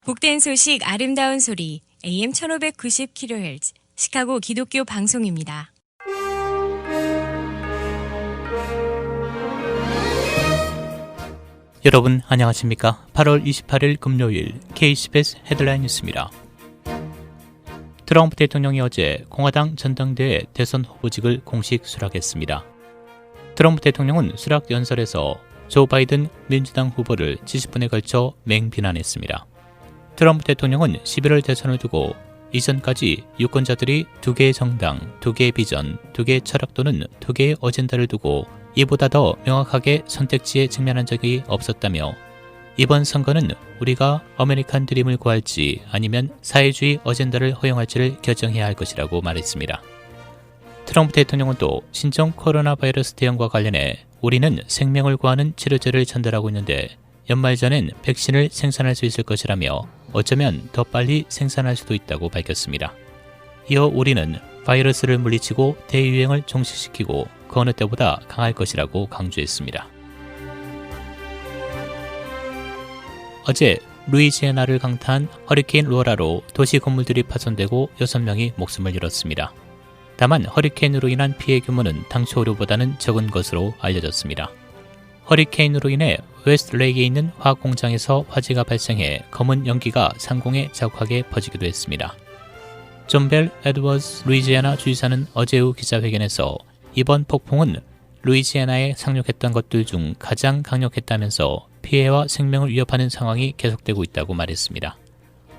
복된 소식 아름다운 소리 AM 1590kHz 시카고 기독교 방송입니다. 여러분 안녕하십니까? 8월 28일 금요일 KCBS 헤드라인 뉴스입니다. 트럼프 대통령이 어제 공화당 전당대회 대선 후보직을 공식 수락했습니다. 트럼프 대통령은 수락 연설에서 조 바이든 민주당 후보를 70분에 걸쳐 맹비난했습니다. 트럼프 대통령은 11월 대선을 두고 이전까지 유권자들이 두 개의 정당, 두 개의 비전, 두 개의 철학 또는 두 개의 어젠다를 두고 이보다 더 명확하게 선택지에 직면한 적이 없었다며 이번 선거는 우리가 아메리칸 드림을 구할지 아니면 사회주의 어젠다를 허용할지를 결정해야 할 것이라고 말했습니다. 트럼프 대통령은 또 신종 코로나 바이러스 대응과 관련해 우리는 생명을 구하는 치료제를 전달하고 있는데 연말 전엔 백신을 생산할 수 있을 것이라며 어쩌면 더 빨리 생산할 수도 있다고 밝혔습니다. 이어 우리는 바이러스를 물리치고 대유행을 종식시키고 그 어느 때보다 강할 것이라고 강조했습니다. 어제 루이지애나를 강타한 허리케인 로라로 도시 건물들이 파손되고 6명이 목숨을 잃었습니다. 다만 허리케인으로 인한 피해 규모는 당초로보다는 적은 것으로 알려졌습니다. 허리케인으로 인해 웨스트레이크에 있는 화학 공장에서 화재가 발생해 검은 연기가 상공에 자욱하게 퍼지기도 했습니다. 존 벨 에드워즈 루이지애나 주지사는 어제 오후 기자회견에서 이번 폭풍은 루이지애나에 상륙했던 것들 중 가장 강력했다면서 피해와 생명을 위협하는 상황이 계속되고 있다고 말했습니다.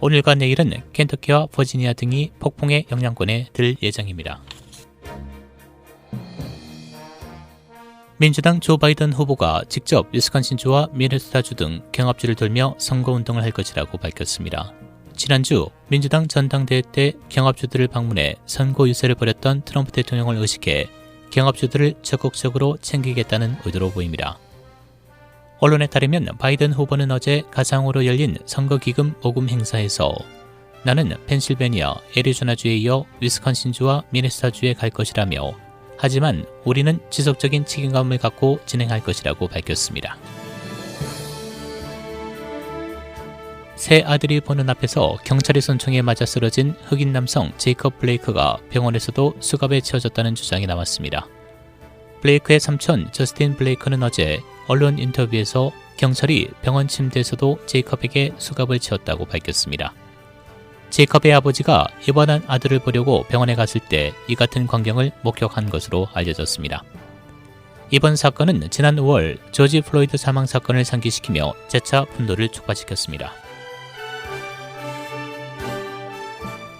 오늘과 내일은 켄터키와 버지니아 등이 폭풍의 영향권에 들 예정입니다. 민주당 조 바이든 후보가 직접 위스콘신주와 미네소타주 등 경합주를 돌며 선거운동을 할 것이라고 밝혔습니다. 지난주 민주당 전당대회 때 경합주들을 방문해 선거 유세를 벌였던 트럼프 대통령을 의식해 경합주들을 적극적으로 챙기겠다는 의도로 보입니다. 언론에 따르면 바이든 후보는 어제 가상으로 열린 선거기금 모금 행사에서 나는 펜실베니아, 애리조나주에 이어 위스콘신주와 미네소타주에 갈 것이라며 하지만 우리는 지속적인 책임감을 갖고 진행할 것이라고 밝혔습니다. 새 아들이 보는 앞에서 경찰의 손총에 맞아 쓰러진 흑인 남성 제이컵 블레이크가 병원에서도 수갑에 채워졌다는 주장이 나왔습니다. 블레이크의 삼촌 저스틴 블레이크는 어제 언론 인터뷰에서 경찰이 병원 침대에서도 제이컵에게 수갑을 채웠다고 밝혔습니다. 제이컵의 아버지가 입원한 아들을 보려고 병원에 갔을 때 이 같은 광경을 목격한 것으로 알려졌습니다. 이번 사건은 지난 5월 조지 플로이드 사망 사건을 상기시키며 재차 분노를 촉발시켰습니다.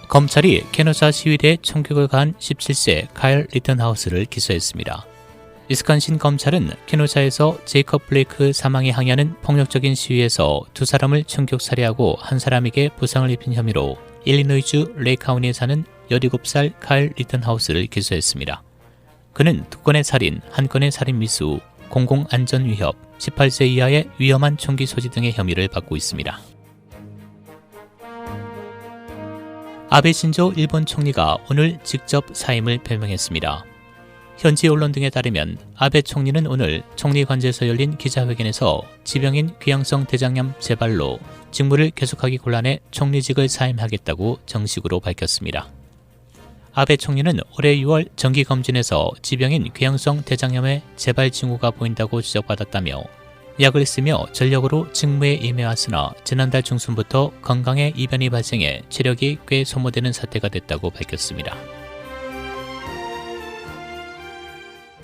검찰이 케노사 시위대에 총격을 가한 17세 카일 리턴하우스를 기소했습니다. 위스콘신 검찰은 케노사에서 제이컵 블레이크 사망에 항의하는 폭력적인 시위에서 두 사람을 총격 살해하고 한 사람에게 부상을 입힌 혐의로 일리노이주 레이카운티에 사는 17살 카일 리턴하우스를 기소했습니다. 그는 2건의 살인, 1건의 살인 미수, 공공안전 위협, 18세 이하의 위험한 총기 소지 등의 혐의를 받고 있습니다. 아베 신조 일본 총리가 오늘 직접 사임을表明했습니다. 현지 언론 등에 따르면 아베 총리는 오늘 총리 관저에서 열린 기자회견에서 지병인 귀향성 대장염 재발로 직무를 계속하기 곤란해 총리직을 사임하겠다고 정식으로 밝혔습니다. 아베 총리는 올해 6월 정기검진에서 지병인 귀향성 대장염의 재발 징후가 보인다고 지적받았다며 약을 쓰며 전력으로 직무에 임해왔으나 지난달 중순부터 건강에 이변이 발생해 체력이 꽤 소모되는 사태가 됐다고 밝혔습니다.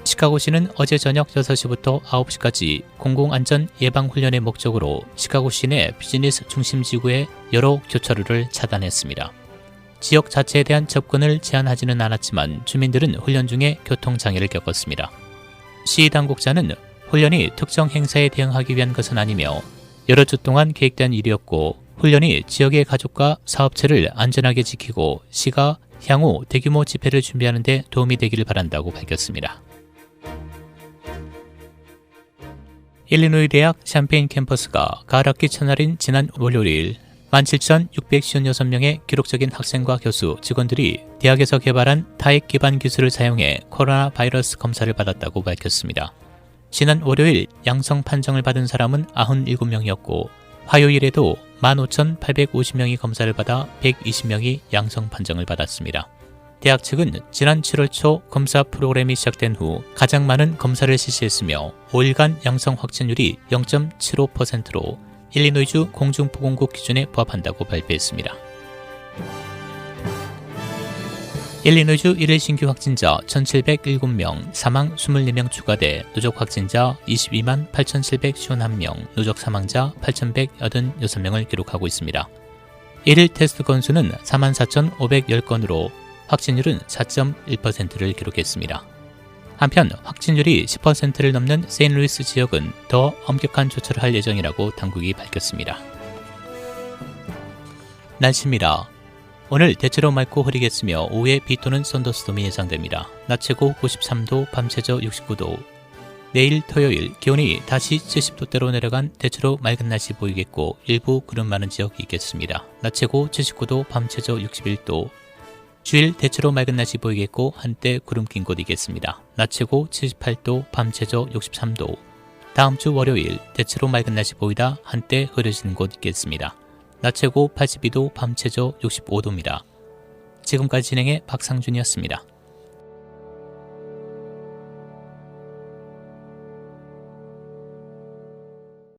시카고시는 어제 저녁 6시부터 9시까지 공공안전 예방훈련의 목적으로 시카고시 내 비즈니스 중심 지구의 여러 교차로를 차단했습니다. 지역 자체에 대한 접근을 제한하지는 않았지만 주민들은 훈련 중에 교통장애를 겪었습니다. 시 당국자는 훈련이 특정 행사에 대응하기 위한 것은 아니며 여러 주 동안 계획된 일이었고 훈련이 지역의 가족과 사업체를 안전하게 지키고 시가 향후 대규모 집회를 준비하는 데 도움이 되기를 바란다고 밝혔습니다. 일리노이 대학 샴페인 캠퍼스가 가을학기 첫날인 지난 월요일 17,656명의 기록적인 학생과 교수, 직원들이 대학에서 개발한 타액 기반 기술을 사용해 코로나 바이러스 검사를 받았다고 밝혔습니다. 지난 월요일 양성 판정을 받은 사람은 97명이었고 화요일에도 15,850명이 검사를 받아 120명이 양성 판정을 받았습니다. 대학 측은 지난 7월 초 검사 프로그램이 시작된 후 가장 많은 검사를 실시했으며 5일간 양성 확진율이 0.75%로 일리노이주 공중보건국 기준에 부합한다고 발표했습니다. 일리노이주 1일 신규 확진자 1,707명, 사망 24명 추가돼 누적 확진자 22만 8,751명, 누적 사망자 8,186명을 기록하고 있습니다. 1일 테스트 건수는 44,510건으로 확진율은 4.1%를 기록했습니다. 한편 확진율이 10%를 넘는 세인루이스 지역은 더 엄격한 조처를 할 예정이라고 당국이 밝혔습니다. 날씨입니다. 오늘 대체로 맑고 흐리겠으며 오후에 비 또는 썬더스톰이 예상됩니다. 낮 최고 93도, 밤 최저 69도. 내일 토요일 기온이 다시 70도대로 내려간 대체로 맑은 날씨 보이겠고 일부 구름 많은 지역이 있겠습니다. 낮 최고 79도, 밤 최저 61도. 주일 대체로 맑은 날씨 보이겠고 한때 구름 낀 곳 있겠습니다. 낮 최고 78도, 밤 최저 63도. 다음 주 월요일 대체로 맑은 날씨 보이다 한때 흐려지는 곳 있겠습니다. 낮 최고 82도, 밤 최저 65도입니다. 지금까지 진행해 박상준이었습니다.